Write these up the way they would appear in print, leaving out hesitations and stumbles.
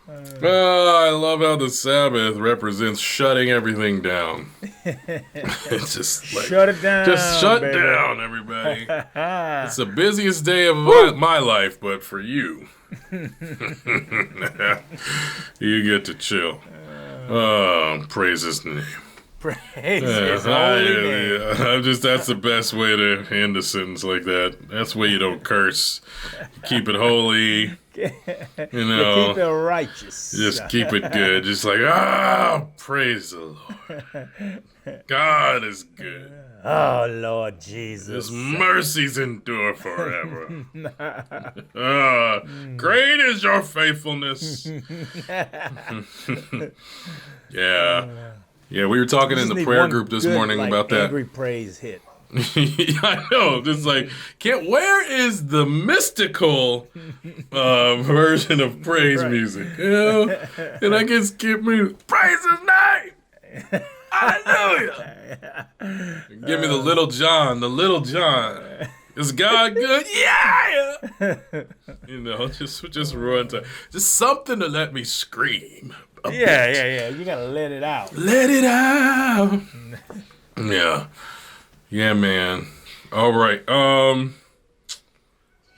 I love how the Sabbath represents shutting everything down. It's just like, shut it down. Just shut baby. down, everybody. It's the busiest day of my life, but for you, you get to chill. Praise his name. Praise his holy name. That's the best way to end a sentence like that. That's why you don't curse. You keep it holy. You know. You keep it righteous. Just keep it good. Just like, praise the Lord. God is good. Oh, Lord Jesus. His mercies endure forever. Great is your faithfulness. Yeah. Yeah, we were talking in the prayer group this morning about that. Angry praise hit. I know. Just like, where is the mystical version of praise music? You know? And I can skip me. Praise his name. Hallelujah. Give me the Little John. The Little John. Is God good? Yeah. You know, just run to just something to let me scream. Yeah. You gotta let it out. Let it out. Yeah, man. All right.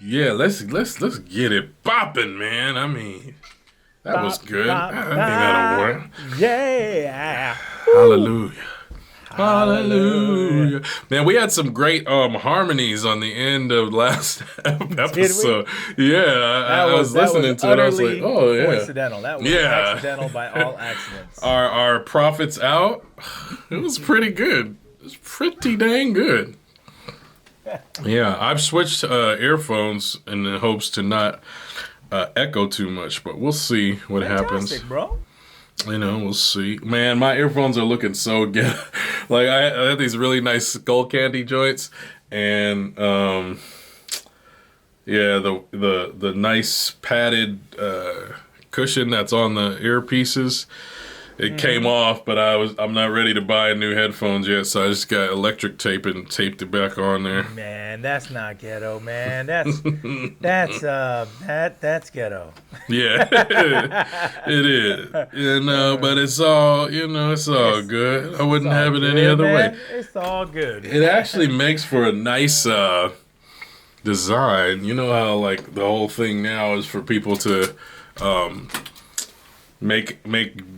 Yeah, let's get it bopping, man. I mean, that was good. I think that'll work. Yeah. Hallelujah. Hallelujah. Man, we had some great harmonies on the end of last episode. Yeah, I was listening to it. I was like, oh, yeah. Coincidental. That was accidental by all accidents. Our prophets out. It was pretty good. It was pretty dang good. Yeah, I've switched earphones in the hopes to not echo too much, but we'll see what happens. Bro. You know, we'll see. Man, my earphones are looking so good. Like, I had these really nice skull candy joints, and the nice padded cushion that's on the earpieces. It came off, but I'm not ready to buy new headphones yet, so I just got electric tape and taped it back on there. Man, that's not ghetto, man. That's ghetto. Yeah, it is. But it's all, it's all good. I wouldn't have it any other way. It's all good. It actually makes for a nice design. You know how like the whole thing now is for people to make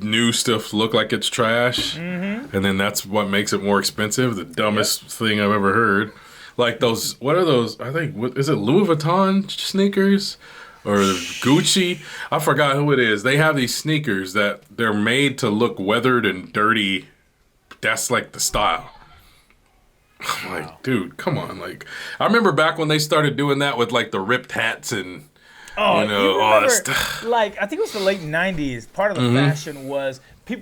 new stuff look like it's trash, and then that's what makes it more expensive. The dumbest thing I've ever heard. Like those, what are those? I think, is it Louis Vuitton sneakers or Gucci? I forgot who it is. They have these sneakers that they're made to look weathered and dirty. That's like the style. I'm like, dude, come on. Like, I remember back when they started doing that with like the ripped hats and all that stuff. Like, I think it was the late 90s. Part of the fashion was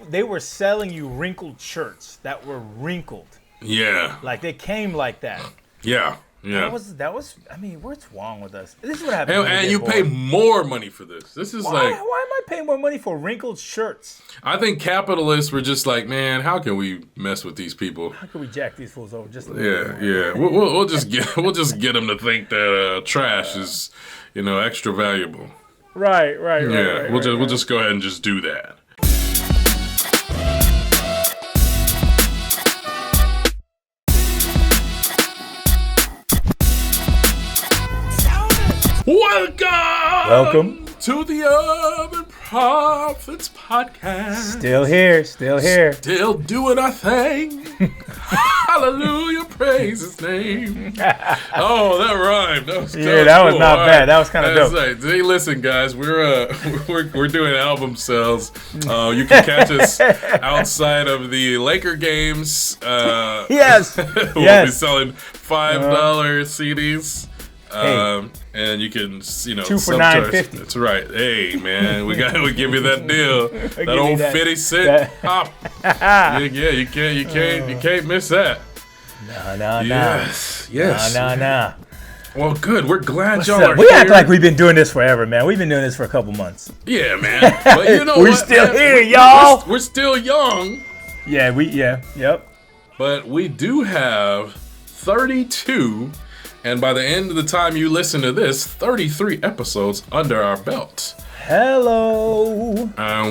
they were selling you wrinkled shirts that were wrinkled. Yeah. Like, they came like that. Yeah. That was. I mean, what's wrong with us? This is what happens. And you pay more money for this. This is why am I paying more money for wrinkled shirts? I think capitalists were just like, man, how can we mess with these people? How can we jack these fools over just a little bit? Yeah. We'll just get them to think that trash is, extra valuable. Right. We'll just go ahead and just do that. Welcome to the Urban Prophets Podcast. Still here. Still doing our thing. Hallelujah, praise his name. Oh, that rhymed. That was that was not bad. That was kind of dope. Right. Hey, listen, guys, we're doing album sales. You can catch us outside of the Laker games. Yes. We'll be selling $5 CDs. And you can, 2 for $9.50. That's right. Hey, man, we give you that deal. That old 50 cent pop. Yeah, you can't miss that. No. Yes. No. Well, good. We're glad y'all are here. We act like we've been doing this forever, man. We've been doing this for a couple months. Yeah, man. But you know we're still here, y'all. We're still young. Yeah, yep. But we do have 32. And by the end of the time you listen to this, 33 episodes under our belt. Hello.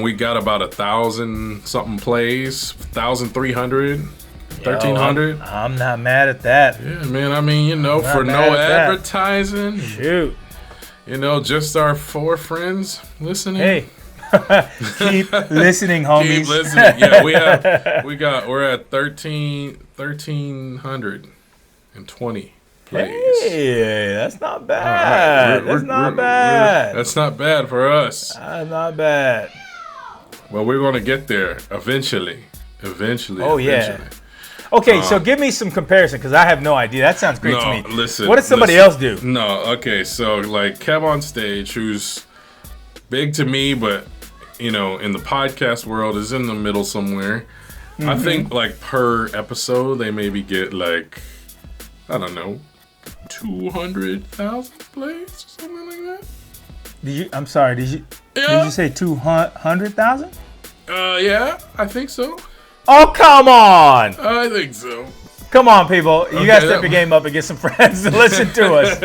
We got about 1,000 something plays, 1,300, 1,300. I'm not mad at that. Yeah, man. I mean, for no advertising. Shoot. Just our 4 friends listening. Hey. Keep listening, homies. Keep listening. Yeah, we're at 1,320 plays. Hey, that's not bad. That's not bad. That's not bad for us. That's not bad. Well, we're going to get there eventually. Oh, yeah. Okay, so give me some comparison, because I have no idea. That sounds great to me. Listen. What does somebody else do? No, okay, so like Kev on Stage, who's big to me, but in the podcast world is in the middle somewhere. Mm-hmm. I think like per episode they maybe get like, I don't know, 200,000 plays or something like that. Did you say 200,000? Yeah, I think so. Oh, come on! I think so. Come on, people. You gotta step your game up and get some friends to listen to us.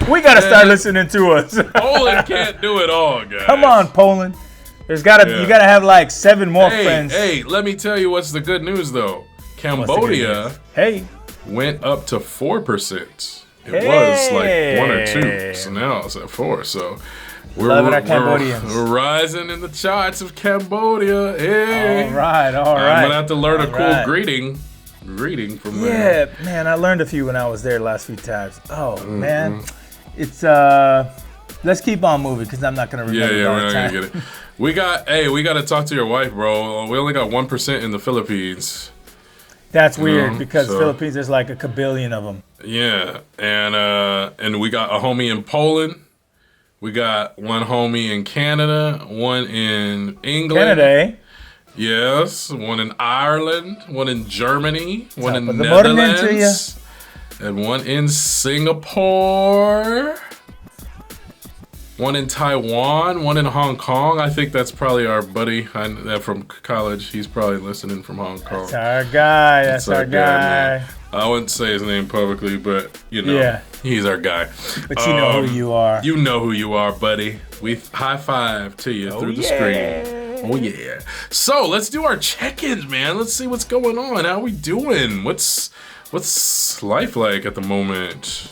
We gotta start listening to us. Poland can't do it all, guys. Come on, Poland. You gotta have like 7 more friends. Hey, let me tell you what's the good news though. Cambodia went up to 4%. It was like 1 or 2. So now it's at 4. So we're rising in the charts of Cambodia. Hey. All right. I'm gonna have to learn a cool greeting from there. Yeah, man, I learned a few when I was there the last few times. Oh man, it's let's keep on moving because I'm not gonna remember. Yeah, we're not gonna get it. We got to talk to your wife, bro. We only got 1% in the Philippines. That's weird because Philippines there's like a kabillion of them. Yeah, and we got a homie in Poland. We got one homie in Canada, one in England. Canada. Yes, one in Ireland, one in Germany, one in Netherlands, and one in Singapore, one in Taiwan, one in Hong Kong. I think that's probably our buddy from college. He's probably listening from Hong Kong. That's our guy. That's our guy. I wouldn't say his name publicly, but he's our guy. But you know who you are. You know who you are, buddy. We high five to you through the screen. Oh yeah. So let's do our check-ins, man. Let's see what's going on. How we doing? What's life like at the moment?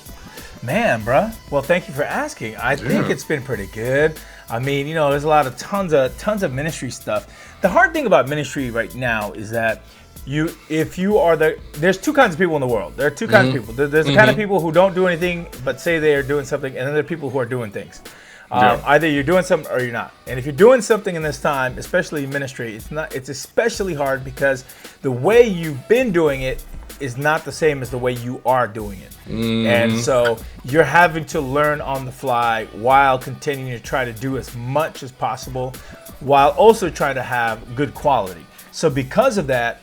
Man, bruh. Well, thank you for asking. I think it's been pretty good. I mean, there's a lot of tons of ministry stuff. The hard thing about ministry right now is that there's 2 kinds of people in the world. There are 2 kinds of people. There's the kind of people who don't do anything but say they are doing something, and then there are people who are doing things. Either you're doing something or you're not. And if you're doing something in this time, especially ministry, it's especially hard because the way you've been doing it is not the same as the way you are doing it. And so you're having to learn on the fly while continuing to try to do as much as possible while also trying to have good quality. So because of that,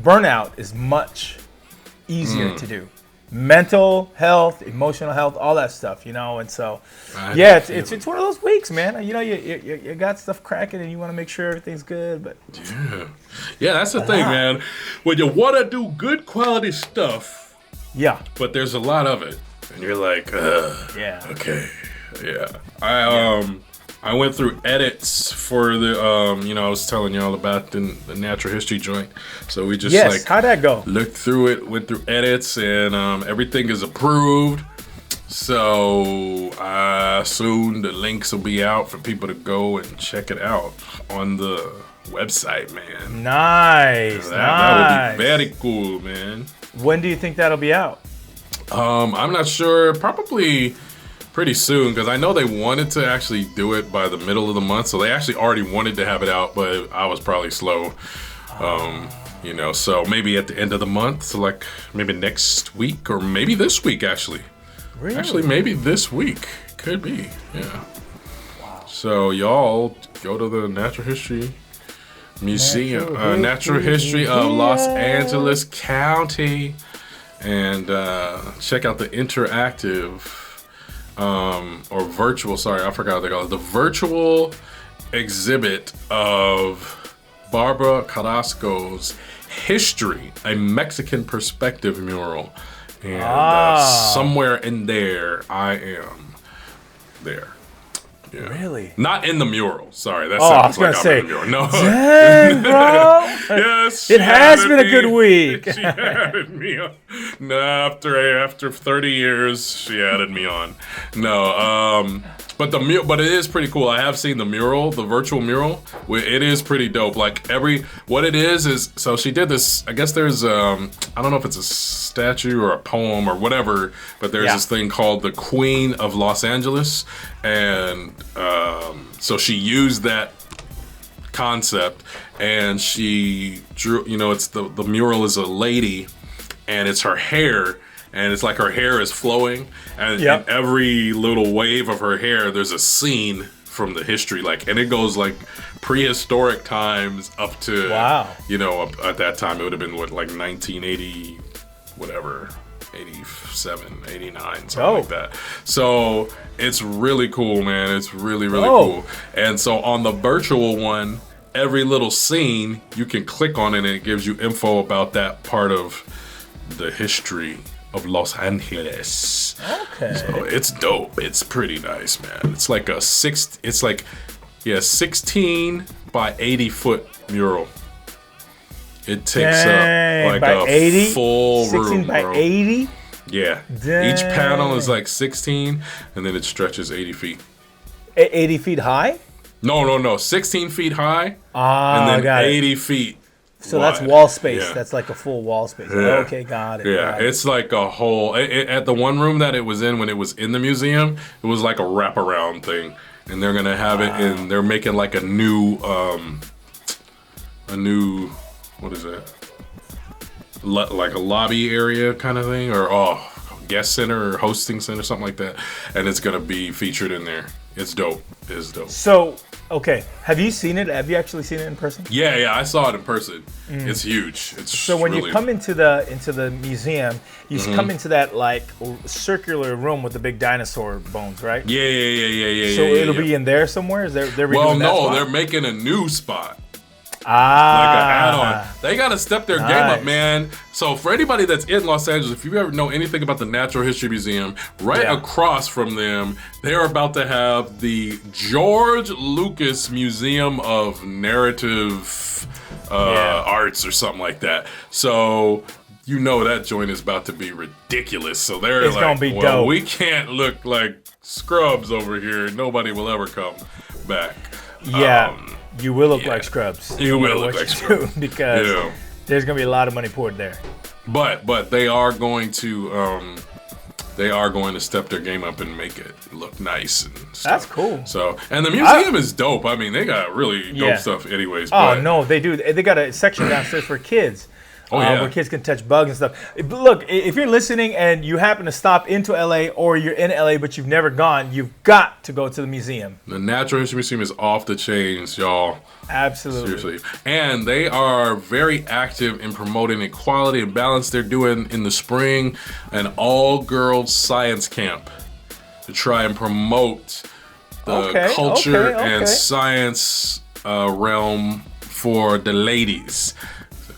burnout is much easier to do. Mental health, emotional health, all that stuff, and so it's one of those weeks, man. You got stuff cracking and you want to make sure everything's good, but that's the thing, man. When you want to do good quality stuff, but there's a lot of it, and you're like, okay, I went through edits for the, I was telling y'all about the natural history joint. So we just how'd that go? Looked through it, went through edits, and everything is approved. So soon the links will be out for people to go and check it out on the website, man. Nice, that would be very cool, man. When do you think that'll be out? I'm not sure. Probably pretty soon, because I know they wanted to actually do it by the middle of the month, so they actually already wanted to have it out, but I was probably slow. So maybe at the end of the month, so like maybe next week or maybe this week actually. Really? Actually, maybe this week. Could be, yeah. Wow. So y'all go to the Natural History Museum, Natural History of Los Angeles County, and check out the interactive or virtual, I forgot what they call it. The virtual exhibit of Barbara Carrasco's History, a Mexican Perspective mural. And somewhere in there, I am there. Yeah. Really? Not in the mural. Sorry, that sounds like I'm in the mural. No. Dang, bro. Yes. It has been a good week. She added me on. No, after 30 years, she added me on. No, but but it is pretty cool. I have seen the mural, the virtual mural. It is pretty dope. Like what it is so she did this. I guess there's I don't know if it's a statue or a poem or whatever, but there's this thing called the Queen of Los Angeles, and so she used that concept and she drew. It's the mural is a lady, and it's her hair. And it's like her hair is flowing, and in every little wave of her hair, there's a scene from the history, and it goes like prehistoric times up to, at that time it would have been 1980, whatever, 87, 89, something like that. So it's really cool, man. It's really, really cool. And so on the virtual one, every little scene, you can click on it and it gives you info about that part of the history of Los Angeles. Okay. So it's dope. It's pretty nice, man. It's like 16 by 80 foot mural. It takes up like 80? full 16 room, by bro. 80? Yeah. Dang. Each panel is like 16, and then it stretches 80 feet. 80 feet high? No. 16 feet high, and then 80 feet. So wide. that's wall space. Yeah. That's like a full wall space. Yeah. Okay, got it. Yeah, it's like a whole. At the one room that it was in when it was in the museum, it was like a wraparound thing, and they're gonna have it in. They're making like a new what is that? Like a lobby area kind of thing, or guest center or hosting center, something like that, and it's gonna be featured in there. It's dope. It's dope. So, okay, have you seen it? Have you actually seen it in person? Yeah, I saw it in person. It's huge. It's so when you come into the museum, you come into that like circular room with the big dinosaur bones, right? Yeah. So it'll be in there somewhere. Is they're redoing that spot? They're making a new spot. Like an add-on. They gotta step their game up, man. So for anybody that's in Los Angeles, if you ever know anything about the Natural History Museum, across from them, they're about to have the George Lucas Museum of Narrative Arts or something like that. So that joint is about to be ridiculous. So it's gonna be dope. We can't look like scrubs over here. Nobody will ever come back. Yeah. You will look like scrubs. You will look like scrubs. Because there's going to be a lot of money poured there. But they are going to step their game up and make it look nice and stuff. That's cool. So, and the museum is dope. I mean, they got really dope stuff anyways. No, they do. They got a section downstairs for kids. Where kids can touch bugs and stuff. Look, if you're listening and you happen to stop into LA or you're in LA but you've never gone, you've got to go to the museum. The Natural History Museum is off the chains, y'all. Absolutely. Seriously. And they are very active in promoting equality and balance. They're doing in the spring an all-girls science camp to try and promote the culture and science realm for the ladies.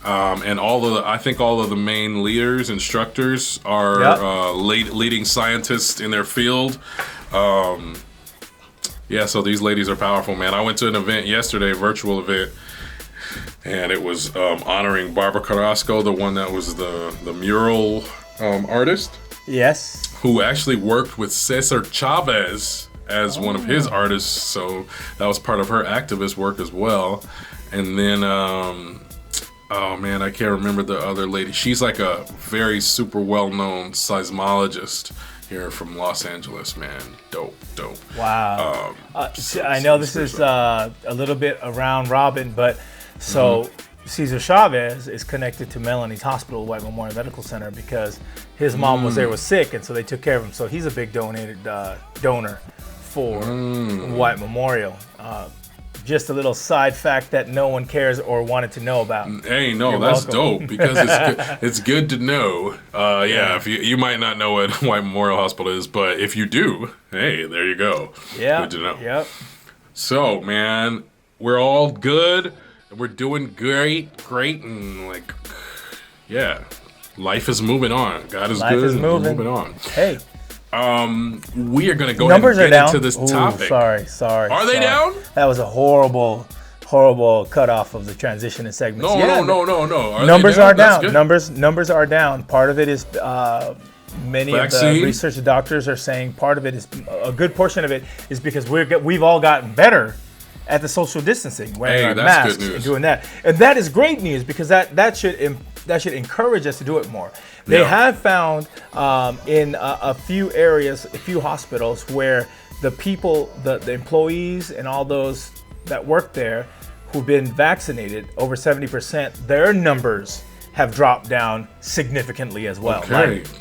And I think all of the main leaders, instructors are leading scientists in their field. So these ladies are powerful, man. I went to an event yesterday, a virtual event, and it was honoring Barbara Carrasco, the one that was the mural artist. Yes. Who actually worked with Cesar Chavez as one of his artists. So that was part of her activist work as well. And then... oh man, I can't remember the other lady. She's like a very super well-known seismologist here from Los Angeles, man. Dope. Wow. I know this is a little bit around Robin, but Cesar Chavez is connected to Melanie's Hospital, White Memorial Medical Center, because his mom was sick, and so they took care of him. So he's a big donor for White Memorial. Just a little side fact that no one cares or wanted to know about. Hey, no, that's dope because it's good to know. If you might not know what White Memorial Hospital is, but if you do, hey, there you go. Yeah, good to know. Yep. So, man, we're all good. We're doing great, and life is moving on. God is good. Life is moving. Moving on. Hey. We are going to go Numbers ahead and get are down. into this topic. Sorry. Are they down? That was a horrible cutoff of the transition and segments. No. Numbers are down. Numbers are down. Part of it is many Vaccine? of the research doctors are saying part of it is a good portion of it is because we've all gotten better at the social distancing, wearing our masks and doing that, and that is great news because that should encourage us to do it more. They have found in a few areas, a few hospitals where the people, the employees and all those that work there who've been vaccinated, over 70%, their numbers have dropped down significantly as well,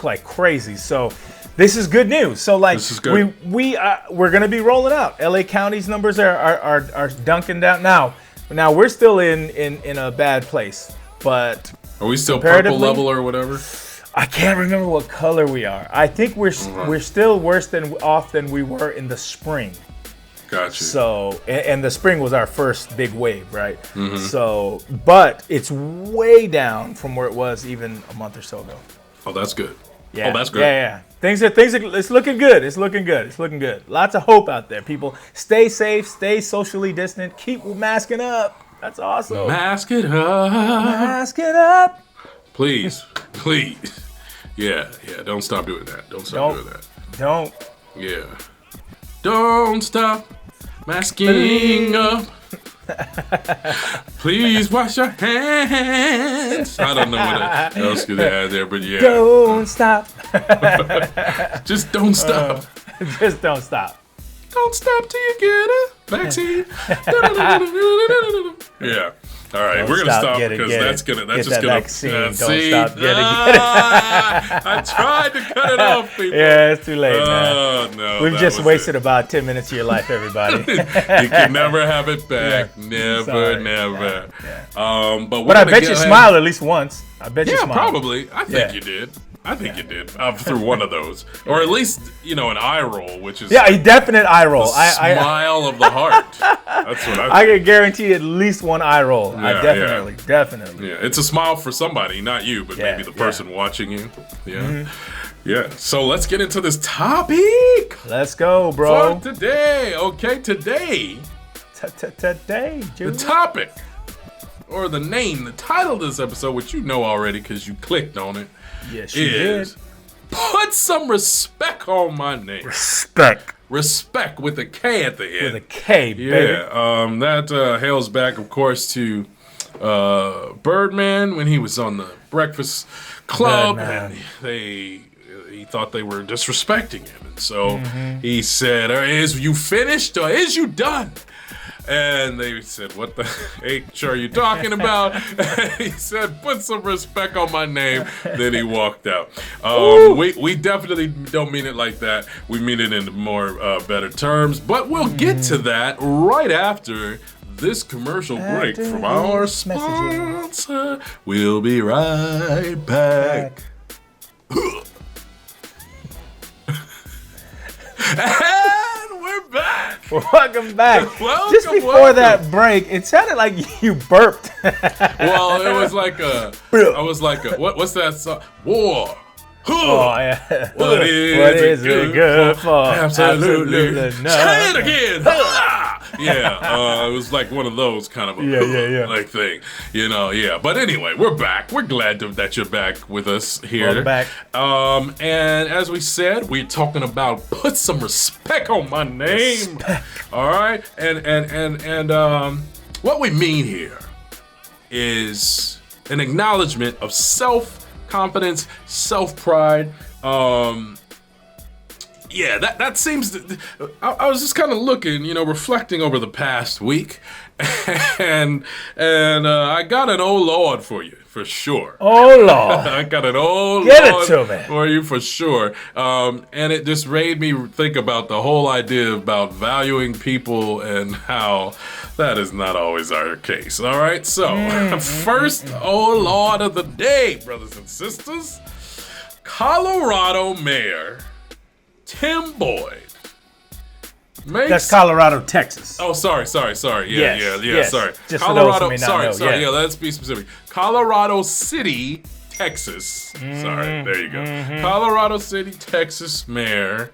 like crazy. So this is good news. So like we're gonna be rolling out. LA County's numbers are dunking down now. Now we're still in a bad place, but are we still purple level or whatever? I can't remember what color we are. I think we're still worse off than we were in the spring. Gotcha. So, and the spring was our first big wave, right? Mm-hmm. So, but it's way down from where it was even a month or so ago. Oh, that's good. Yeah. Oh, that's good. Yeah. Things are. It's looking good. It's looking good. Lots of hope out there. People, stay safe, stay socially distant, keep masking up. That's awesome. Mask it up. Please. Yeah. Don't stop doing that. Don't stop doing that. Don't. Yeah. Don't stop masking up. Please wash your hands. I don't know what else could add there, but yeah. Don't stop. Just don't stop. Just don't stop. Don't stop till you get a vaccine. Yeah. All right, we're gonna stop because that's just gonna. Vaccine. Don't stop. Get it. I tried to cut it off, people. Yeah, it's too late, man. No, we've just wasted about 10 minutes of your life, everybody. You can never have it back. Yeah. Never. Yeah. But I bet you smiled at least once. I bet you smiled. Yeah, probably. I think you did. You did through one of those, or at least an eye roll, which is a definite eye roll. Smile of the heart. That's what I can guarantee at least one eye roll. Definitely. Yeah, it's a smile for somebody, not you, but maybe the person watching you. Yeah, yeah. So let's get into this topic. Let's go, bro. For today, okay, today. The topic, or the name, the title of this episode, which you know already because you clicked on it. Yes, you did. Put some respect on my name. Respect with a K at the end. With a K, baby. Yeah. That hails back, of course, to Birdman when he was on the Breakfast Club, and he thought they were disrespecting him, and so he said, "Is you finished or is you done?" And they said, "What the H are you talking about?" And he said, "Put some respect on my name." Then he walked out. We definitely don't mean it like that. We mean it in more better terms. But we'll get to that right after this commercial break from our sponsor. We'll be right back. And we're back. Welcome back. Just before that break, it sounded like you burped. Well, it was like I was like what's that song? War. Oh, yeah. What is it good for? Absolutely. Nothing. Try it again. Yeah, it was like one of those kind of like thing, yeah. But anyway, we're back. We're glad that you're back with us here. Welcome back. And as we said, we're talking about put some respect on my name. Respect. All right, and what we mean here is an acknowledgement of self-confidence, self-pride. Yeah, that seems to, I was just kind of looking, reflecting over the past week, and I got an oh Lord for you, for sure. Oh Lord. I got an oh Get Lord it to me. for you, for sure. And it just made me think about the whole idea about valuing people and how that is not always our case. All right, so first oh Lord of the day, brothers and sisters, Colorado Mayor Tim Boyd. That's Colorado, Texas. Oh, sorry. Yeah, yes. sorry. Just Colorado, for those who may not know. Yeah, let's be specific. Colorado City, Texas. Sorry, there you go. Colorado City, Texas Mayor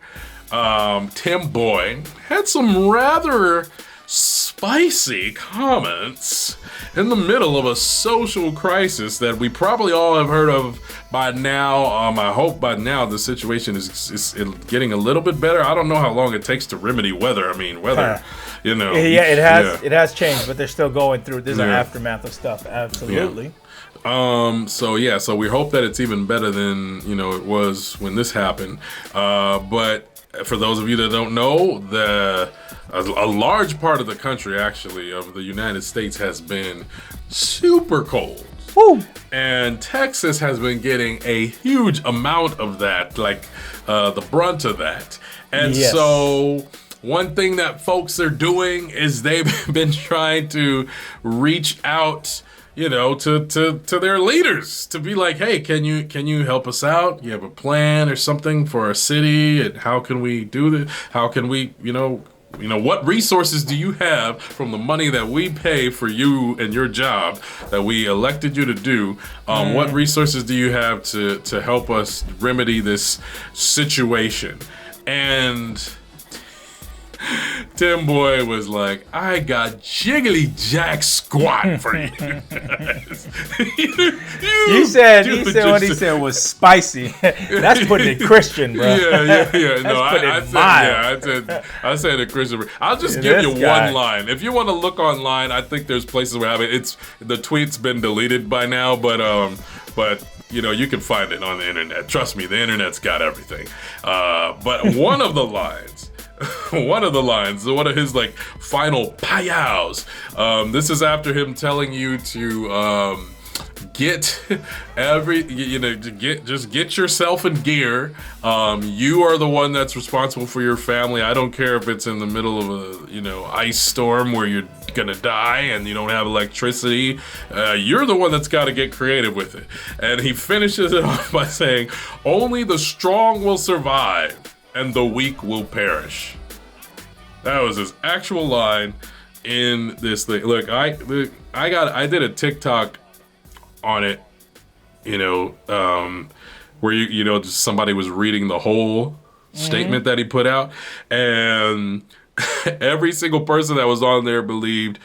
Tim Boyd had some rather spicy comments in the middle of a social crisis that we probably all have heard of by now. I hope by now the situation is getting a little bit better. I don't know how long it takes to remedy weather. I mean, weather, you know. Yeah, it has changed, but they're still going through. There's an aftermath of stuff. Absolutely. So we hope that it's even better than, it was when this happened. But for those of you that don't know, a large part of the country, actually, of the United States has been super cold. Woo. And Texas has been getting a huge amount of that, like the brunt of that. And so one thing that folks are doing is they've been trying to reach out, to their leaders to be like, hey, can you help us out? You have a plan or something for our city, and how can we do this? How can we, what resources do you have from the money that we pay for you and your job that we elected you to do? What resources do you have to help us remedy this situation? And Tim Boyd was like, I got jiggly jack squat for you. He said what he said was spicy. That's putting it Christian, bro. Yeah. No, I said it Christian. I'll just give you one line. If you want to look online, I think there's places where the tweet's been deleted by now, but you can find it on the internet. Trust me, the internet's got everything. But one of the lines, one of his final payows. This is after him telling you to get get yourself in gear. You are the one that's responsible for your family. I don't care if it's in the middle of a ice storm where you're gonna die and you don't have electricity. You're the one that's got to get creative with it. And he finishes it off by saying, only the strong will survive and the weak will perish. That was his actual line in this thing. Look, I did a TikTok on it, where just somebody was reading the whole statement that he put out, and every single person that was on there believed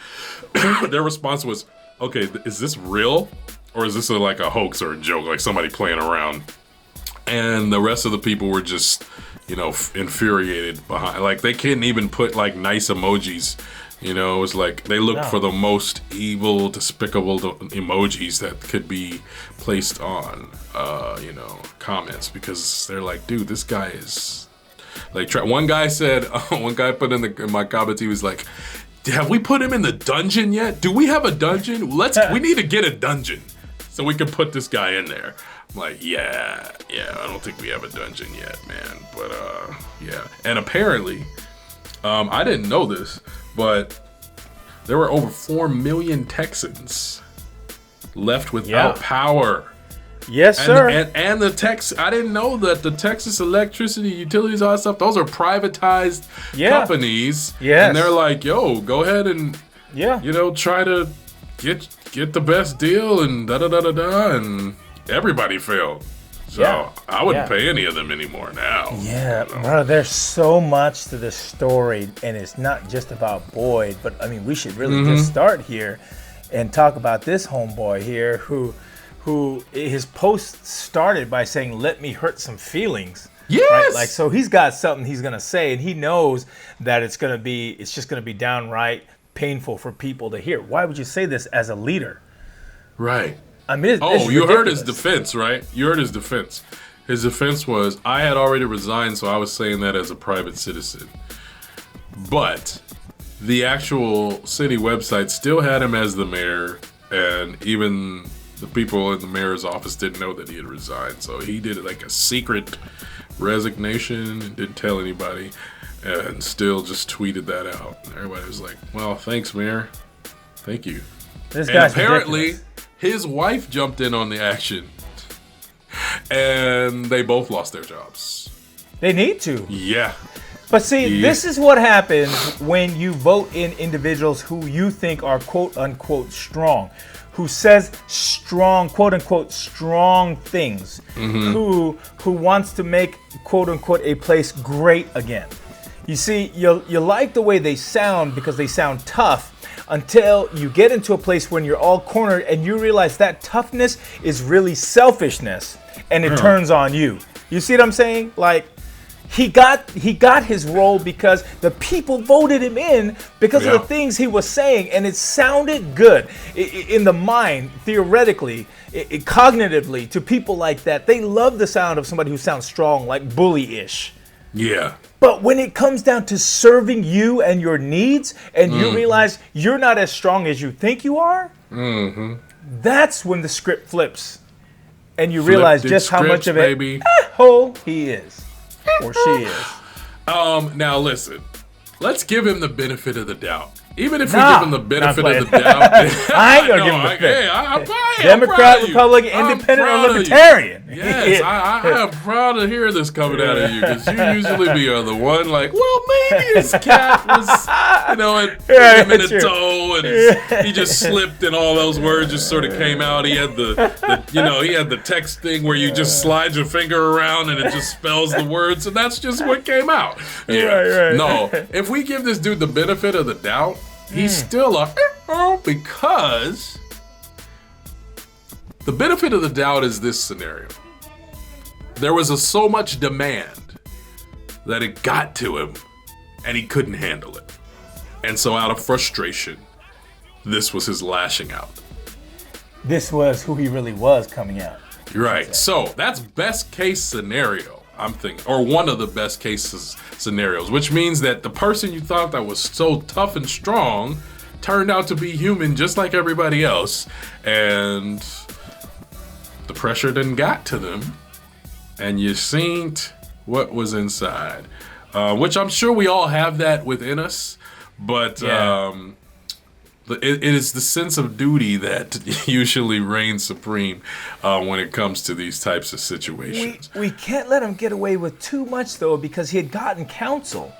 their response was, okay, is this real, or is this a hoax or a joke, like somebody playing around? And the rest of the people were just infuriated behind, they couldn't even put nice emojis. It was they looked for the most evil, despicable emojis that could be placed on comments, because they're like, dude, this guy is one guy put in my comments, he was like, have we put him in the dungeon yet? Do we have a dungeon? We need to get a dungeon so we can put this guy in there. I'm like, yeah, I don't think we have a dungeon yet, man. But yeah. And apparently, I didn't know this, but there were over 4 million Texans left without power. Yes, sir. And the I didn't know that the Texas electricity utilities, all that stuff, those are privatized companies. Yes. And they're like, yo, go ahead and try to get the best deal and da-da-da-da-da, and everybody failed. So I wouldn't pay any of them anymore now. Yeah, bro, there's so much to this story, and it's not just about Boyd, but I mean, we should really just start here and talk about this homeboy here who his post started by saying, let me hurt some feelings. Yes. Right? So he's got something he's going to say, and he knows that it's just going to be downright painful for people to hear. Why would you say this as a leader? Right. I mean, you heard his defense, right? You heard his defense. His defense was, I had already resigned, so I was saying that as a private citizen. But the actual city website still had him as the mayor, and even the people in the mayor's office didn't know that he had resigned. So he did a secret resignation and didn't tell anybody, and still just tweeted that out. And everybody was like, well, thanks, Mayor. Thank you. This guy's apparently ridiculous. His wife jumped in on the action, and they both lost their jobs. They need to. Yeah. But see, this is what happens when you vote in individuals who you think are quote unquote strong, who says strong, quote unquote, strong things, who wants to make quote unquote a place great again. You see, you like the way they sound because they sound tough until you get into a place when you're all cornered and you realize that toughness is really selfishness and it turns on you. You see what I'm saying? Like, he got his role because the people voted him in because of the things he was saying, and it sounded good in the mind, theoretically, cognitively, to people like that. They love the sound of somebody who sounds strong, like bully-ish. Yeah. But when it comes down to serving you and your needs, and you realize you're not as strong as you think you are, that's when the script flips, and you realize just how much of a hole he is. Or she is. Now listen, let's give him the benefit of the doubt. Even if we give him the benefit of the doubt, I ain't gonna give him the benefit. Democrat, Republican, Independent, or Libertarian. Yes, I am proud to hear this coming out of you because you usually be the one like, well, maybe his cat was, hit him in the toe, and he just slipped, and all those words just sort of came out. He had the text thing where you just slide your finger around and it just spells the words, and that's just what came out. Yeah, right. No, if we give this dude the benefit of the doubt, he's still because the benefit of the doubt is this scenario. There was so much demand that it got to him and he couldn't handle it. And so out of frustration, this was his lashing out. This was who he really was coming out. Right. So that's best case scenario, I'm thinking, or one of the best cases scenarios, which means that the person you thought that was so tough and strong turned out to be human just like everybody else, and the pressure then got to them, and you seen what was inside, which I'm sure we all have that within us, but it is the sense of duty that usually reigns supreme when it comes to these types of situations. We can't let him get away with too much, though, because he had gotten counsel.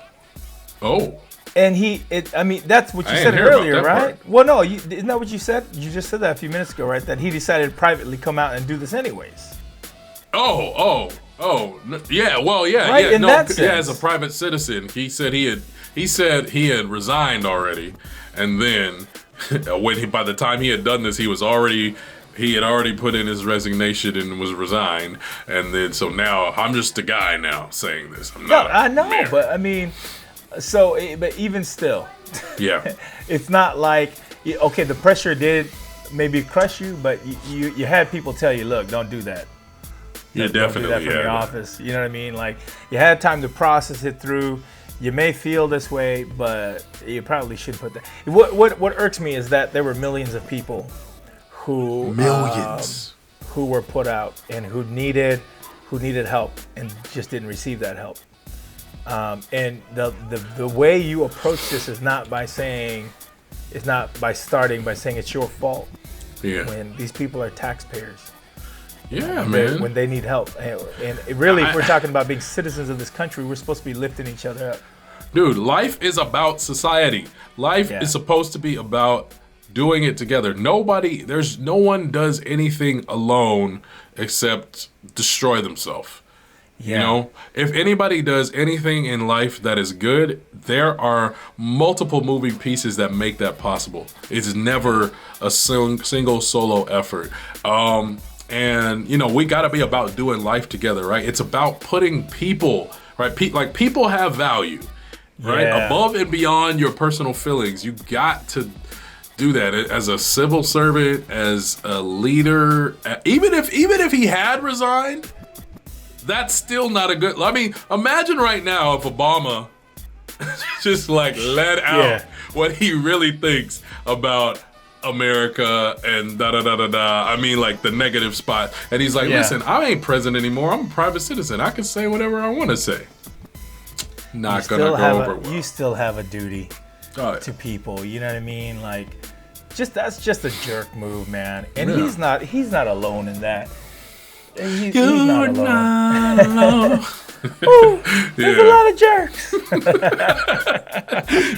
Oh. And that's what you said earlier, right? Part. Well, no, isn't that what you said? You just said that a few minutes ago, right? That he decided to privately come out and do this anyways. Oh. Yeah, well, yeah. Right? Yeah, in that sense. Yeah, as a private citizen, he said he had resigned already. And then by the time he had done this, he had already put in his resignation and was resigned. And then so now I'm just a guy now saying this. I'm not. I know, mayor. But I mean, but even still, yeah, it's not like okay, the pressure did maybe crush you, but you had people tell you, look, don't do that. Yeah, don't definitely. Do that from your office. You know what I mean? Like you had time to process it through. You may feel this way, but you probably should put that. What irks me is that there were millions of people who were put out and who needed help and just didn't receive that help. And the way you approach this is not by starting by saying it's your fault. Yeah. When these people are taxpayers. Yeah, man. When they need help. And really, if we're talking about being citizens of this country, we're supposed to be lifting each other up. Dude, life is about society. Life is supposed to be about doing it together. No one does anything alone except destroy themselves. Yeah. You know, if anybody does anything in life that is good, there are multiple moving pieces that make that possible. It's never a single solo effort. And, we got to be about doing life together, right? It's about putting people, right? People have value, right? Yeah. Above and beyond your personal feelings. You got to do that as a civil servant, as a leader. Even if he had resigned, that's still not a good. I mean, imagine right now if Obama just let out what he really thinks about America and da-da-da-da-da. I mean, the negative spot. And he's like, listen, I ain't president anymore. I'm a private citizen. I can say whatever I want to say. Not going to go over well. You still have a duty to people. You know what I mean? That's just a jerk move, man. And he's not alone in that. He's not alone. Ooh, there's a lot of jerks.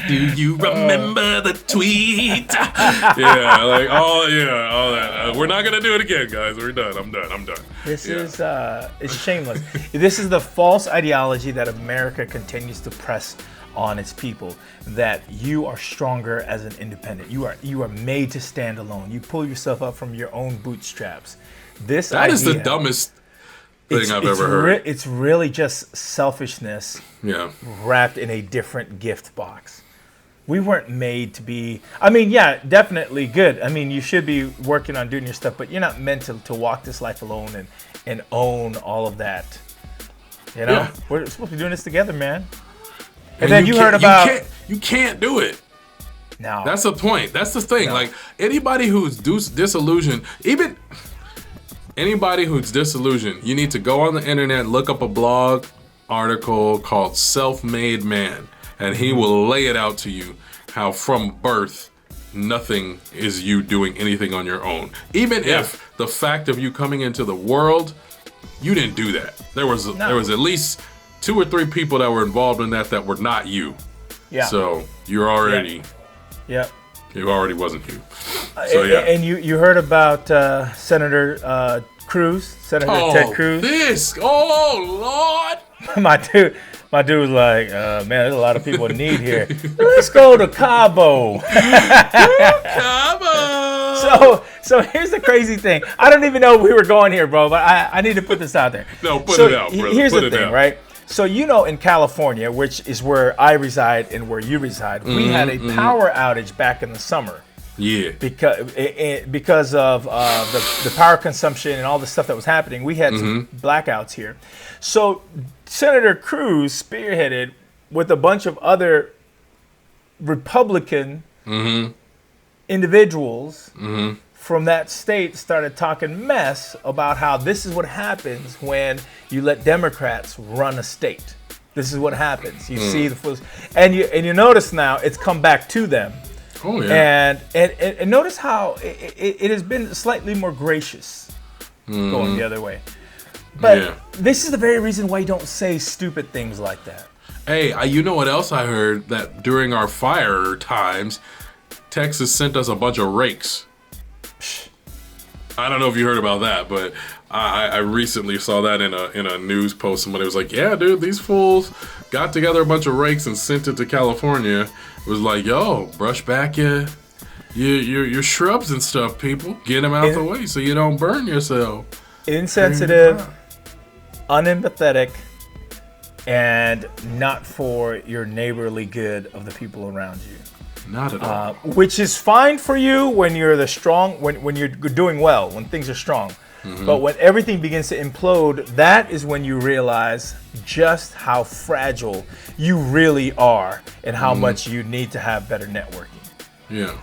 Do you remember the tweet? Yeah, like all that. We're not gonna do it again, guys. We're done. I'm done. This is it's shameless. This is the false ideology that America continues to press on its people, that you are stronger as an independent. You are made to stand alone. You pull yourself up from your own bootstraps. That is the dumbest thing I've ever heard. It's really just selfishness wrapped in a different gift box. We weren't made to be, I mean, yeah, definitely good. I mean, you should be working on doing your stuff, but you're not meant to walk this life alone and own all of that. You know, we're supposed to be doing this together, man. And then you heard about... You can't do it. No. That's the point. That's the thing. No. Like, anybody who's disillusioned, even anybody who's disillusioned, you need to go on the internet, look up a blog article called Self-Made Man, and he will lay it out to you how from birth, nothing is you doing anything on your own. Even if the fact of you coming into the world, you didn't do that. There was at least 2 or 3 people that were involved in that were not you. Yeah. So you're already. Yeah. It already wasn't you. So And you heard about Senator Cruz, Senator Ted Cruz. Lord. my dude was like, man, there's a lot of people in need here. Let's go to Cabo. Cabo. So here's the crazy thing. I don't even know we were going here, bro, but I need to put this out there. No, put it out, brother. Here's the thing, right? So in California, which is where I reside and where you reside, we had a power outage back in the summer. Yeah. Because of the power consumption and all the stuff that was happening, we had some blackouts here. So Senator Cruz spearheaded with a bunch of other Republican individuals from that state started talking mess about how this is what happens when you let Democrats run a state. This is what happens. You see and you notice now it's come back to them. Oh yeah. And notice how it has been slightly more gracious going the other way. But this is the very reason why you don't say stupid things like that. Hey, you know what else I heard? That during our fire times, Texas sent us a bunch of rakes. I don't know if you heard about that, but I recently saw that in a news post. Somebody was like, "Yeah, dude, these fools got together a bunch of rakes and sent it to California." It was like, "Yo, brush back your shrubs and stuff, people. Get them out the way so you don't burn yourself." Insensitive, unempathetic, and not for your neighborly good of the people around you. Not at all. Which is fine for you when you're when you're doing well, when things are strong. But when everything begins to implode, that is when you realize just how fragile you really are and how much you need to have better networking. Yeah.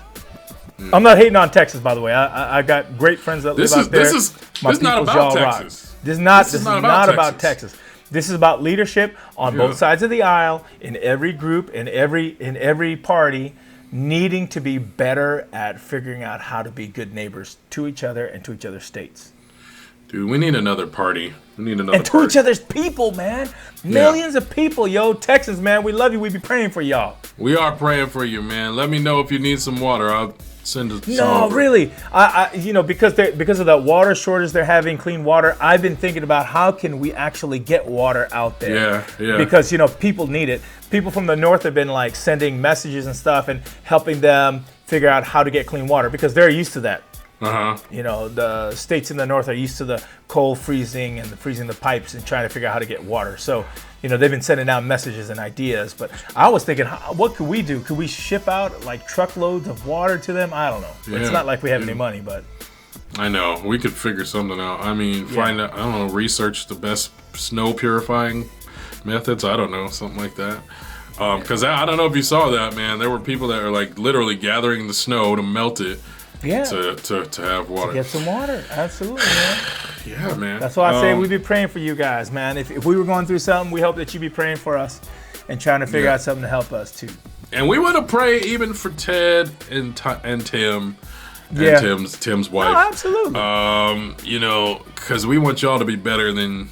I'm not hating on Texas, by the way. I got great friends that live out there. This is not about Texas. This is not about Texas. This is about leadership on both sides of the aisle, in every group, in every party, needing to be better at figuring out how to be good neighbors to each other and to each other's states. Dude, we need another party. And to each other's people, man. Millions of people, yo. Texas, man, we love you. We be praying for y'all. We are praying for you, man. Let me know if you need some water. I'll send it. No, really. I because of the water shortage they're having, clean water, I've been thinking about how can we actually get water out there. Yeah. Because, people need it. People from the north have been like sending messages and stuff and helping them figure out how to get clean water because they're used to that. The states in the north are used to the cold freezing and freezing the pipes and trying to figure out how to get water. So, they've been sending out messages and ideas. But I was thinking, what could we do? Could we ship out like truckloads of water to them? I don't know. Yeah, it's not like we have any money, but. I know. We could figure something out. I mean, find out, I don't know, research the best snow purifying methods. I don't know, something like that. Because I don't know if you saw that, man. There were people that are like literally gathering the snow to melt it. Yeah. To have water. To get some water. Absolutely, man. Yeah, man. That's why I say we be praying for you guys, man. If we were going through something, we hope that you be praying for us and trying to figure out something to help us too. And we want to pray even for Ted and Tim. And Tim's wife. Oh, absolutely. Because we want y'all to be better than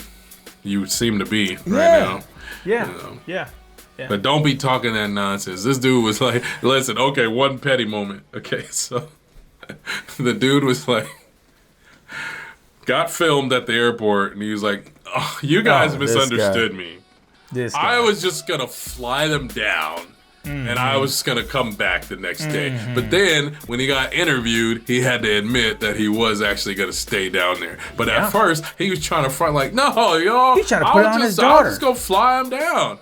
you seem to be right now. Yeah. You know? Yeah. But don't be talking that nonsense. This dude was like, listen, okay, one petty moment. Okay, so the dude was like, got filmed at the airport, and he was like, oh, you guys misunderstood me. I was just going to fly them down, and I was going to come back the next day. But then, when he got interviewed, he had to admit that he was actually going to stay down there. But at first, he was trying to front like, no, y'all. He's trying to put it on his daughter. I'll just go fly him down.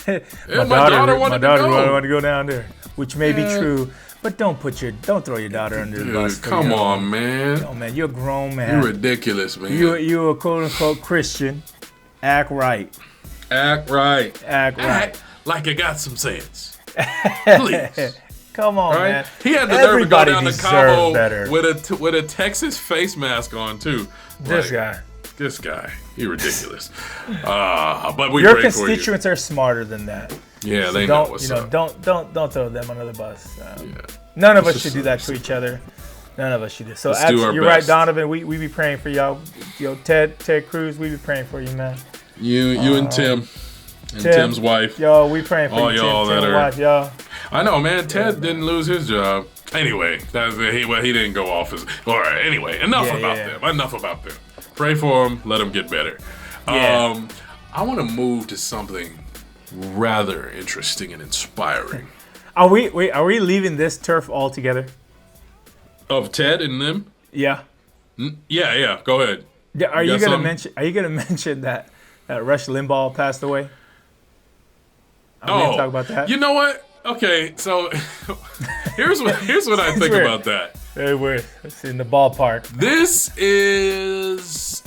my daughter wanted to go down there, which may be true. But don't throw your daughter under the bus. Come on, man. No, man, you're a grown man. You're ridiculous, man. You're a quote unquote Christian. Act right. Act right. Act like you got some sense. Please. Come on, man. He had the nerve to go down to Cabo better. with a Texas face mask on too. This guy, he's ridiculous. But we your pray for you. constituents are smarter than that. Yeah, so they know what's up. Don't throw them under the bus. None of us should do that to each other. None of us should do. So you're right, Donovan. We be praying for y'all. Ted Cruz, we be praying for you, man. You and Tim. And Tim's wife. Yo, we praying for you, y'all Tim's wife, y'all. I know, man. Ted didn't lose his job. Anyway, he didn't go off his. All right. Anyway, enough about them. Pray for him. Let him get better. I want to move to something rather interesting and inspiring. Are we leaving this turf altogether? Of Ted and them? Yeah. Yeah. Go ahead. Yeah. Are you gonna mention that Rush Limbaugh passed away? Talk about that. You know what? Okay, so here's what I think about that. It's in the ballpark. This is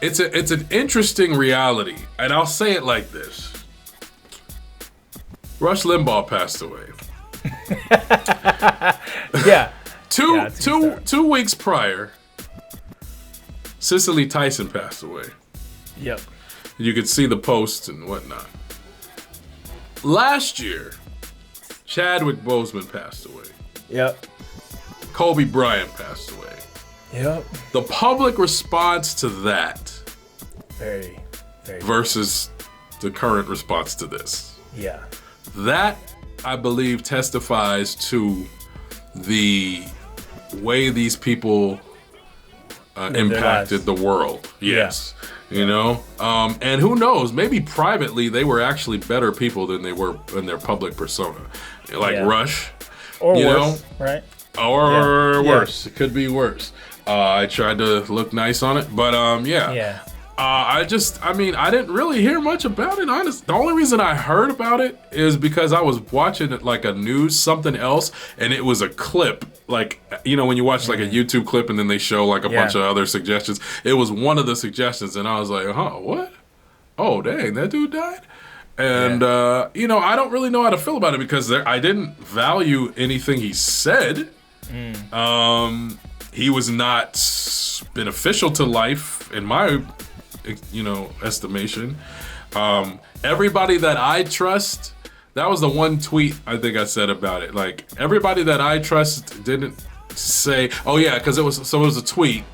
it's an interesting reality, and I'll say it like this: Rush Limbaugh passed away. Yeah. Two weeks prior, Cicely Tyson passed away. Yep. You could see the posts and whatnot. Last year, Chadwick Boseman passed away. Yep. Kobe Bryant passed away. Yep. The public response to that very versus the current response to this. Yeah. That, I believe, testifies to the way these people impacted the world. Yes. Yeah. You know? And who knows, maybe privately they were actually better people than they were in their public persona. Like Rush. Or worse, right? Or worse. It could be worse. I tried to look nice on it, but I didn't really hear much about it, honestly. The only reason I heard about it is because I was watching it like a news something else, and it was a clip. Like, you know, when you watch like a YouTube clip and then they show like a bunch of other suggestions. It was one of the suggestions, and I was like, what? Oh, dang, that dude died? And, you know, I don't really know how to feel about it because I didn't value anything he said. He was not beneficial to life in my, you know, estimation. Everybody that I trust, that was the one tweet I think I said about it. Like, everybody that I trust didn't say, because it was a tweet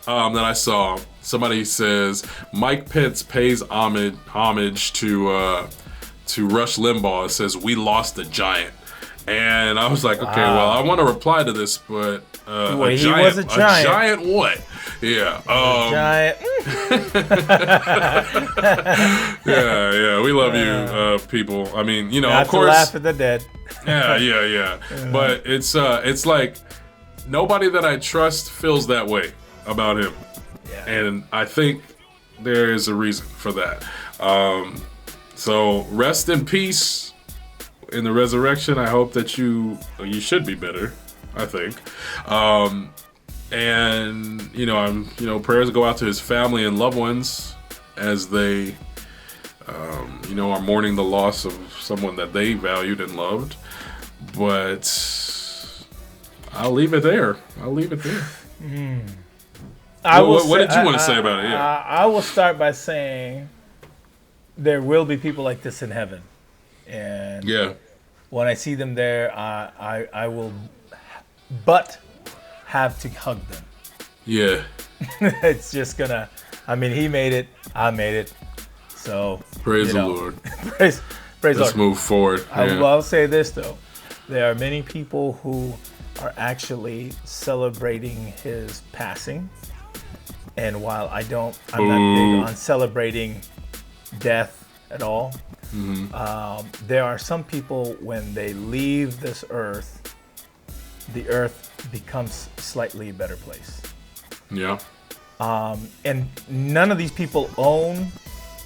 that I saw. Somebody says Mike Pence pays homage to Rush Limbaugh. It says, "We lost a giant." And I was like, okay, well, I want to reply to this, but a giant. A giant what? Yeah. Giant. Yeah. We love you, people. I mean, you know, not of course. To laugh at the dead. Yeah. But it's like nobody that I trust feels that way about him, and I think there is a reason for that. So rest in peace. In the resurrection, I hope that you should be better. I think, and you know, prayers go out to his family and loved ones as they, you know, are mourning the loss of someone that they valued and loved. But I'll leave it there. What did you want to say about it? Yeah. I will start by saying there will be people like this in heaven. And when I see them there, I will but have to hug them. Yeah. It's just gonna. I mean, he made it. I made it. So praise the Lord. praise the Lord. Let's move forward. I'll say this though: there are many people who are actually celebrating his passing, and while I'm not big on celebrating death at all. There are some people, when they leave this earth, the earth becomes slightly a better place. Yeah. And none of these people own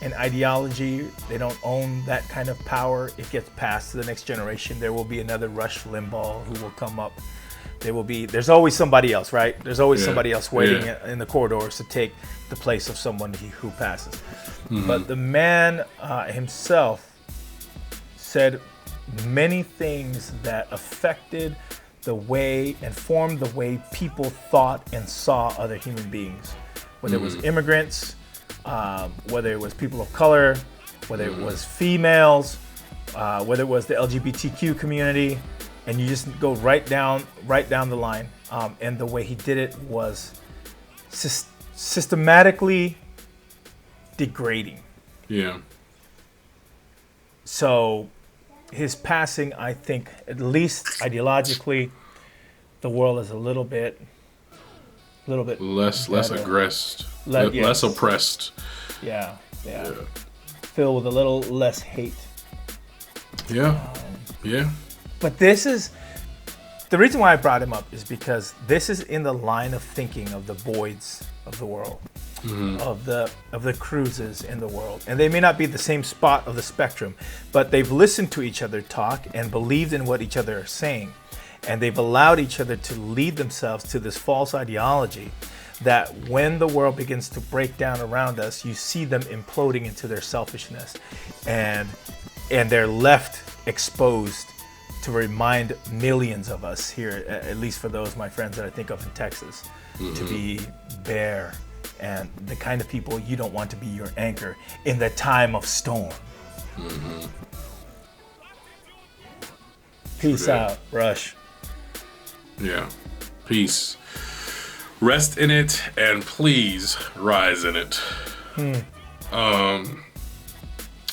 an ideology. They don't own that kind of power. It gets passed to the next generation. There will be another Rush Limbaugh who will come up. There's always somebody else, right? There's always somebody else waiting in the corridors to take the place of someone who passes. But the man himself said many things that affected the way and formed the way people thought and saw other human beings. Whether it was immigrants, whether it was people of color, whether it was females, whether it was the LGBTQ community, and you just go right down the line. And the way he did it was systematically degrading. Yeah. So his passing, I think, at least ideologically, the world is a little bit less aggressed, less oppressed. Yeah. Filled with a little less hate. Yeah. But this is the reason why I brought him up is because this is in the line of thinking of the Boyds of the world, of the Cruzes in the world, and they may not be the same spot of the spectrum, but they've listened to each other talk and believed in what each other are saying, and they've allowed each other to lead themselves to this false ideology that when the world begins to break down around us, you see them imploding into their selfishness, and they're left exposed to remind millions of us here, at least for those my friends that I think of in Texas, to be bare and the kind of people you don't want to be your anchor in the time of storm. Peace out, Rush. Yeah. Peace. Rest in it and please rise in it.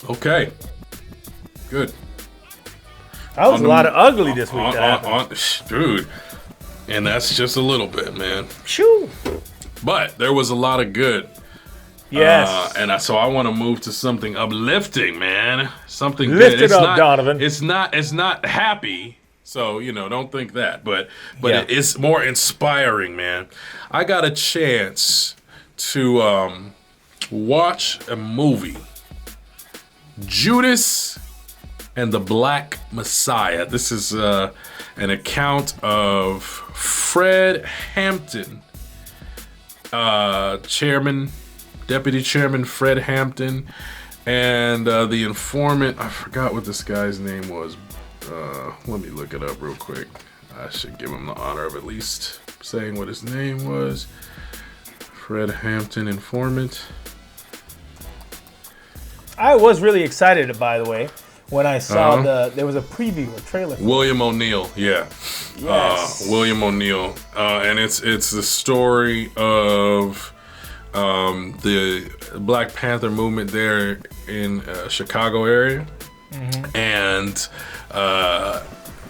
Okay. Good. That was a lot of ugly this week. Dude. And that's just a little bit, man. Shoo. But there was a lot of good. Yes. So I want to move to something uplifting, man. Something Lift good. it up, Donovan. It's not happy. So, don't think that. But it's more inspiring, man. I got a chance to watch a movie. Judas and the Black Messiah. This is an account of Fred Hampton, Deputy Chairman Fred Hampton, and the informant. I forgot what this guy's name was. Let me look it up real quick. I should give him the honor of at least saying what his name was. Fred Hampton, informant. I was really excited, by the way, when I saw there was a preview, a trailer. William O'Neill, yeah. Yes. William O'Neill. And it's the story of the Black Panther movement there in Chicago area. And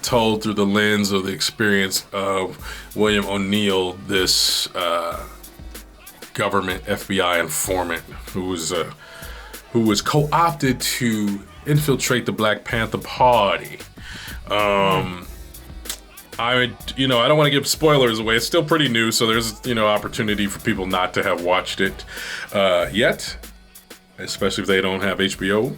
told through the lens of the experience of William O'Neill, this government FBI informant who was co-opted to infiltrate the Black Panther Party. I don't want to give spoilers away. It's still pretty new, so there's opportunity for people not to have watched it yet, especially if they don't have HBO.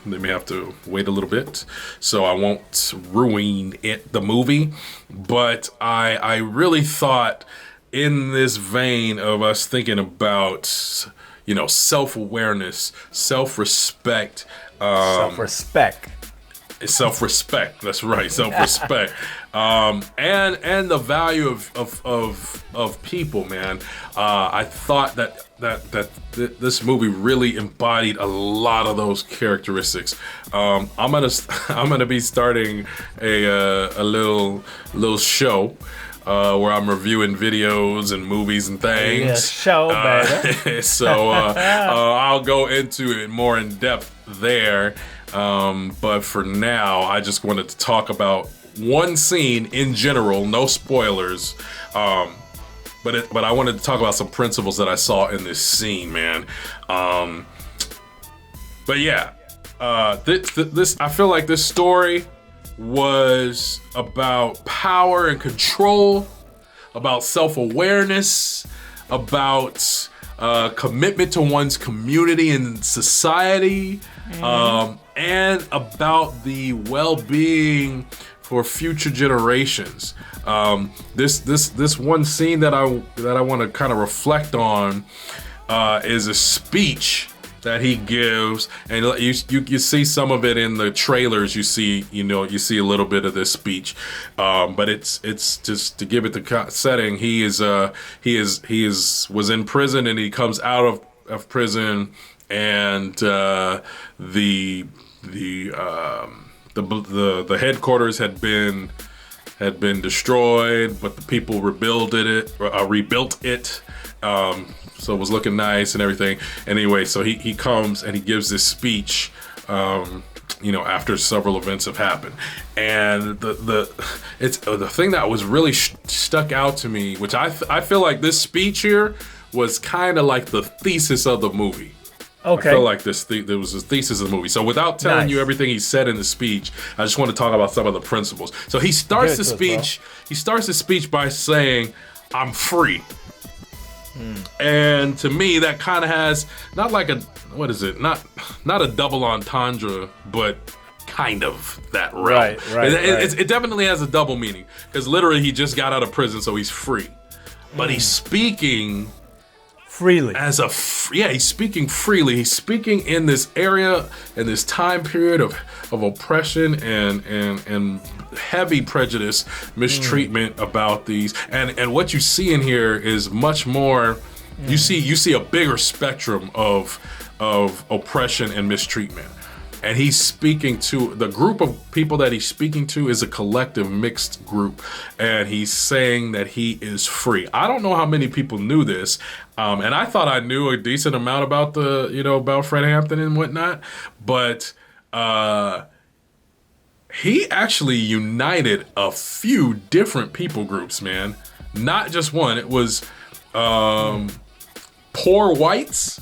They may have to wait a little bit, so I won't ruin the movie. But I really thought, in this vein of us thinking about self-awareness, self-respect. Self-respect. That's right. Self-respect. And the value of people, man. I thought that this movie really embodied a lot of those characteristics. I'm gonna be starting a little show where I'm reviewing videos and movies and things. Yes, show, baby. So I'll go into it more in depth there. But for now, I just wanted to talk about one scene in general, no spoilers. But I wanted to talk about some principles that I saw in this scene, man. But yeah, this I feel like this story was about power and control, about self-awareness, about commitment to one's community and society, and about the well-being for future generations. This one scene that I want to kind of reflect on is a speech that he gives, and you see some of it in the trailers. You see a little bit of this speech, but it's just to give it the setting. He was in prison, and he comes out of prison, and the headquarters had been destroyed, but the people rebuilt it. So it was looking nice and everything. Anyway, so he comes and he gives this speech, after several events have happened. And the thing that was really stuck out to me, which I feel like this speech here was kind of like the thesis of the movie. Okay. I feel like there was a thesis of the movie. So without telling you everything he said in the speech, I just want to talk about some of the principles. So he starts the speech. He starts the speech by saying, "I'm free." And to me, that kind of has not like a not a double entendre, but kind of that realm. Right. It definitely has a double meaning, because literally he just got out of prison, so he's free. But he's speaking freely. He's speaking freely. He's speaking in this area, in this time period of oppression and heavy prejudice, mistreatment about these. And what you see in here is much more. You see a bigger spectrum of oppression and mistreatment. And he's speaking to the group of people that he's speaking to is a collective mixed group, and he's saying that he is free. I don't know how many people knew this, and I thought I knew a decent amount about about Fred Hampton and whatnot, but he actually united a few different people groups, man. Not just one. It was poor whites,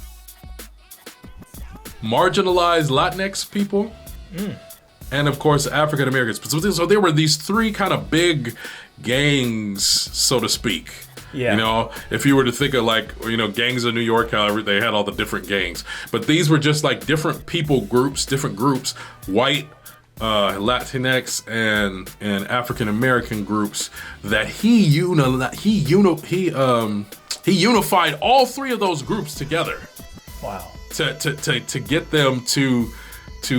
marginalized Latinx people, and of course African Americans. So there were these three kind of big gangs, so to speak. Yeah. If you were to think of gangs of New York, however, they had all the different gangs. But these were just like different people groups, white, Latinx, and African American groups that he unified all three of those groups together. Wow. To get them to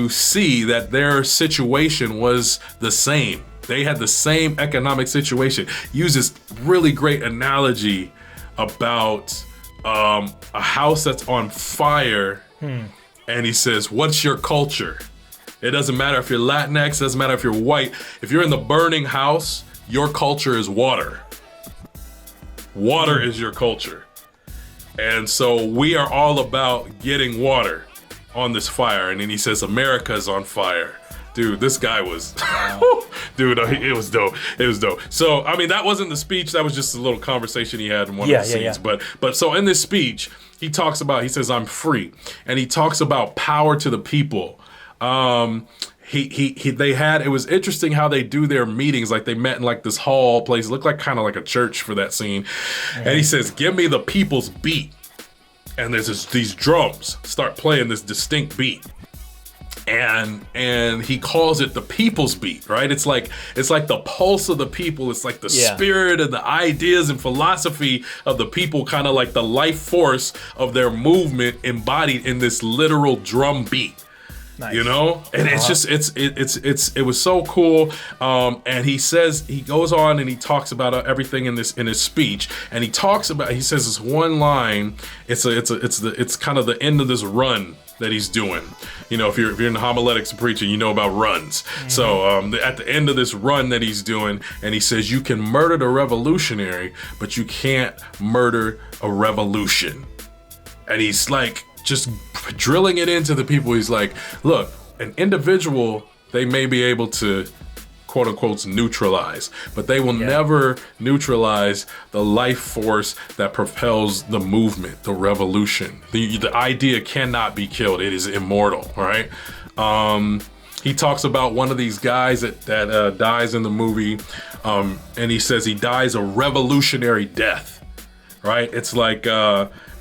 see that their situation was the same. They had the same economic situation. Uses really great analogy about a house that's on fire, and he says, "What's your culture?" It doesn't matter if you're Latinx, it doesn't matter if you're white. If you're in the burning house, your culture is water. Water is your culture. And so we are all about getting water on this fire. And then he says, America's on fire. Dude, this guy was, dude, it was dope. It was dope. So, I mean, that wasn't the speech. That was just a little conversation he had in one of the scenes. Yeah. But so in this speech, he says, I'm free. And he talks about power to the people. It was interesting how they do their meetings. Like they met in like this hall place. It looked like kind of like a church for that scene. Mm-hmm. And he says, give me the people's beat. And there's these drums start playing this distinct beat. And he calls it the people's beat, right? It's like the pulse of the people. It's like the spirit and the ideas and philosophy of the people, kind of like the life force of their movement embodied in this literal drum beat. Nice. You know, and it's just it was so cool. And he goes on and he talks about everything in his speech, and he says this one line. It's kind of the end of this run that he's doing. You know, if you're in the homiletics preaching, you know about runs. Mm-hmm. So at the end of this run that he's doing, and he says, you can murder the revolutionary, but you can't murder a revolution. And he's like just drilling it into the people. He's like, look, an individual, they may be able to quote unquote neutralize, but they will never neutralize the life force that propels the movement, the revolution. The idea cannot be killed. It is immortal, right? He talks about one of these guys that dies in the movie, and he says he dies a revolutionary death, right? It's like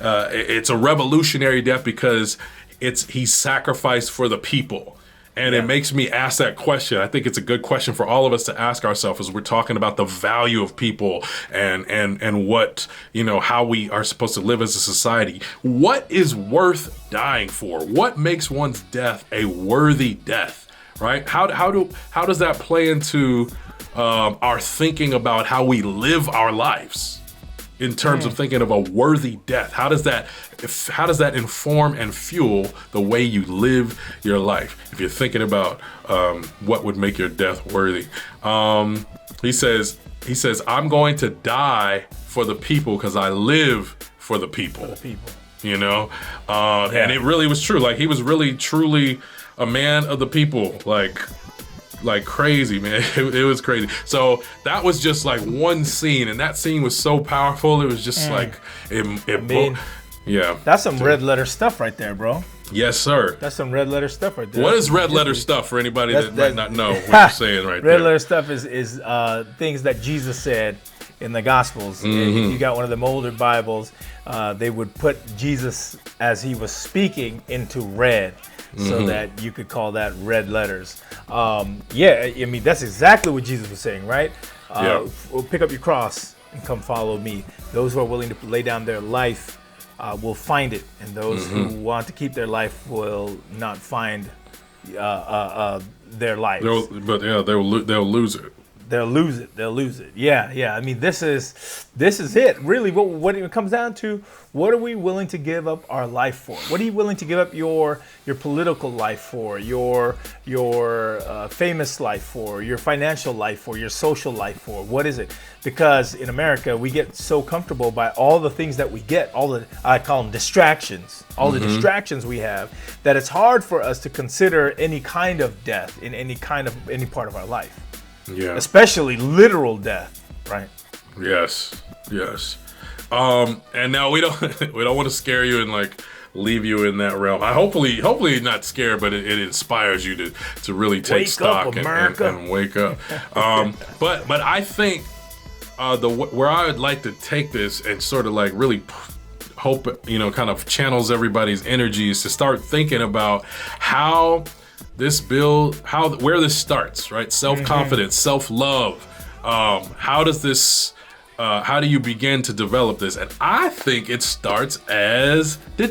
it's a revolutionary death because he's sacrificed for the people. And it makes me ask that question. I think it's a good question for all of us to ask ourselves as we're talking about the value of people and what, you know, how we are supposed to live as a society. What is worth dying for? What makes one's death a worthy death, right? How does that play into our thinking about how we live our lives? In terms of thinking of a worthy death, how does that inform and fuel the way you live your life? If you're thinking about what would make your death worthy, he says, I'm going to die for the people because I live for the people. For the people, you know, and it really was true. Like he was really truly a man of the people. Like crazy, man. It was crazy. So that was just like one scene, and that scene was so powerful. It was just like that's some red letter stuff right there, bro. Yes, sir. That's some red letter stuff right there. What is red letter stuff for anybody that might not know what you're saying right there? Red letter stuff is things that Jesus said in the Gospels. Mm-hmm. If you got one of them older Bibles, they would put Jesus as he was speaking into red. So that you could call that red letters. I mean, that's exactly what Jesus was saying, right? Pick up your cross and come follow me. Those who are willing to lay down their life will find it. And those who want to keep their life will not find their life. They'll lose it. They'll lose it. Yeah. I mean, this is it. Really, what it comes down to, what are we willing to give up our life for? What are you willing to give up your political life for, your famous life for, your financial life for, your social life for? What is it? Because in America, we get so comfortable by all the things that we get, I call them distractions, all the distractions we have, that it's hard for us to consider any kind of death in any part of our life. Yeah. Especially literal death, right? Yes. And now we don't want to scare you and like leave you in that realm. Hopefully not scared, but it inspires you to really take stock and wake up. But I think where I would like to take this and sort of like really hope, you know, kind of channels everybody's energies to start thinking about how where this starts, right? Self-confidence, self-love. How do you begin to develop this? And I think it starts at the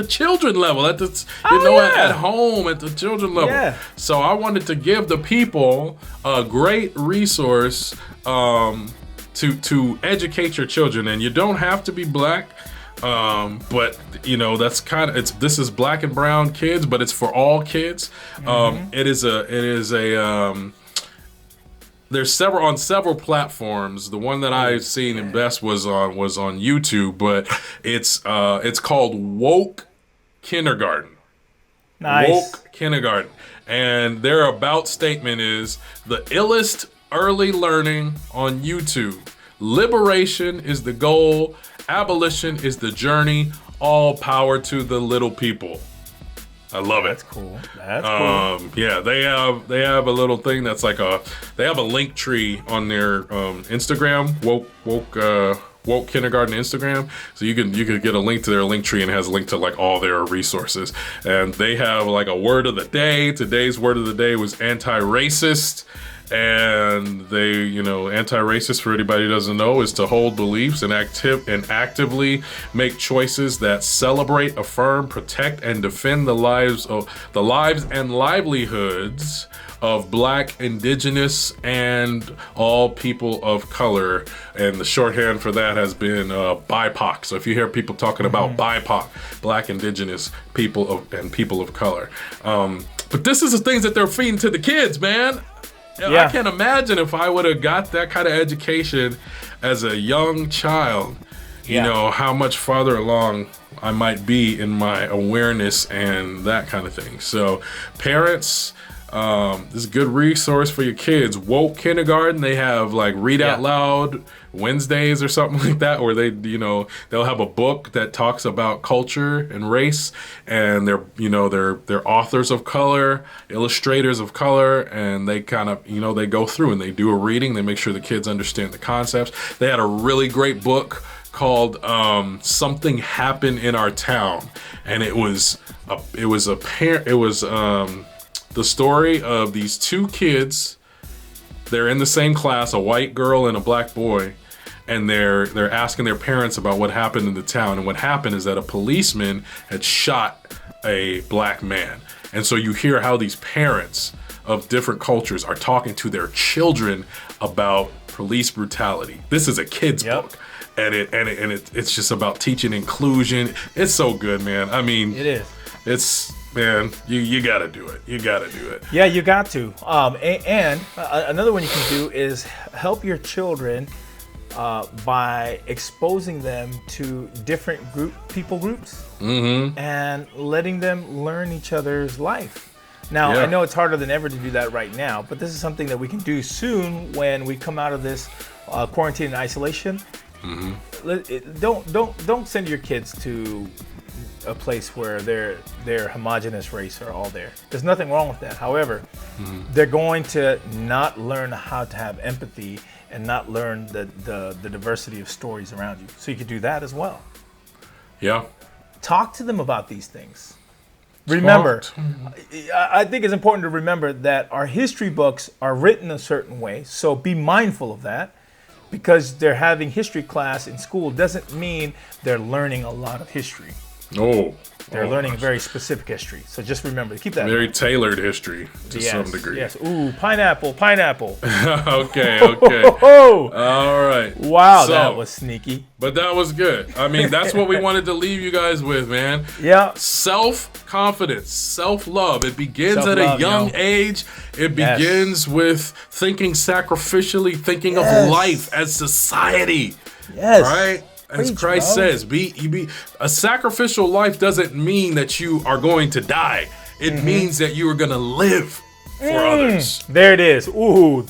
children level, at home, at the children level. Yeah. So I wanted to give the people a great resource to educate your children. And you don't have to be black. But you know, that's this is black and brown kids, but it's for all kids. There's on several platforms. The one that I've seen and best was on YouTube, but it's called Woke Kindergarten. Nice. Woke Kindergarten. And their about statement is the illest early learning on YouTube. Liberation is the goal. Abolition is the journey. All power to the little people. I love it. That's cool. Yeah, they have a little thing that's like they have a link tree on their Instagram, woke kindergarten Instagram. So you could get a link to their link tree, and it has a link to like all their resources. And they have like a word of the day. Today's word of the day was anti-racist. And they, anti-racist, for anybody who doesn't know, is to hold beliefs and actively make choices that celebrate, affirm, protect, and defend the lives and livelihoods of Black, Indigenous, and all people of color. And the shorthand for that has been BIPOC. So if you hear people talking about BIPOC, Black, Indigenous, people of color. But this is the things that they're feeding to the kids, man. Yeah. I can't imagine if I would have got that kind of education as a young child, how much farther along I might be in my awareness and that kind of thing. So parents, this is a good resource for your kids. Woke Kindergarten, they have like read out loud Wednesdays or something like that, where they'll have a book that talks about culture and race, and they're authors of color, illustrators of color, and they kind of they go through and they do a reading. They make sure the kids understand the concepts. They had a really great book called Something Happened in Our Town, and it was the story of these two kids. They're in the same class, a white girl and a black boy, and they're asking their parents about what happened in the town. And what happened is that a policeman had shot a black man. And so you hear how these parents of different cultures are talking to their children about police brutality. This is a kid's book. And it's just about teaching inclusion. It's so good, man. I mean, it is. It's, man, you gotta do it. You gotta do it. Yeah, you got to. And another one you can do is help your children by exposing them to different people groups and letting them learn each other's life. Now, I know it's harder than ever to do that right now, but this is something that we can do soon when we come out of this quarantine and isolation. Don't send your kids to a place where their homogenous race are all there. There's nothing wrong with that. However, they're going to not learn how to have empathy and not learn the diversity of stories around you. So you could do that as well. Yeah. Talk to them about these things. Remember, I think it's important to remember that our history books are written a certain way. So be mindful of that. Because they're having history class in school doesn't mean they're learning a lot of history. They're learning very specific history. So just remember to keep that. Very tailored history to some degree. Yes. Ooh, pineapple. Okay. All right. Wow, that was sneaky. But that was good. I mean, that's what we wanted to leave you guys with, man. Yeah. Self-confidence, self-love. It begins at a young age. It begins with thinking sacrificially, thinking of life as society. Yes. Right? As Christ says, a sacrificial life doesn't mean that you are going to die. It means that you are going to live for others. There it is. Ooh.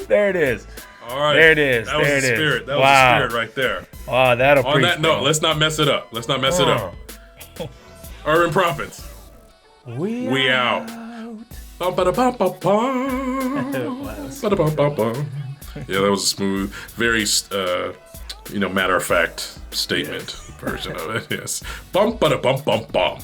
There it is. All right. There it is. That was the spirit. That was the spirit right there. Wow, that'll preach. On that note, let's not mess it up. Urban Prophets. We out. Yeah, that was a smooth, very matter of fact statement version of it. Yes. Bum ba da bum bum bum.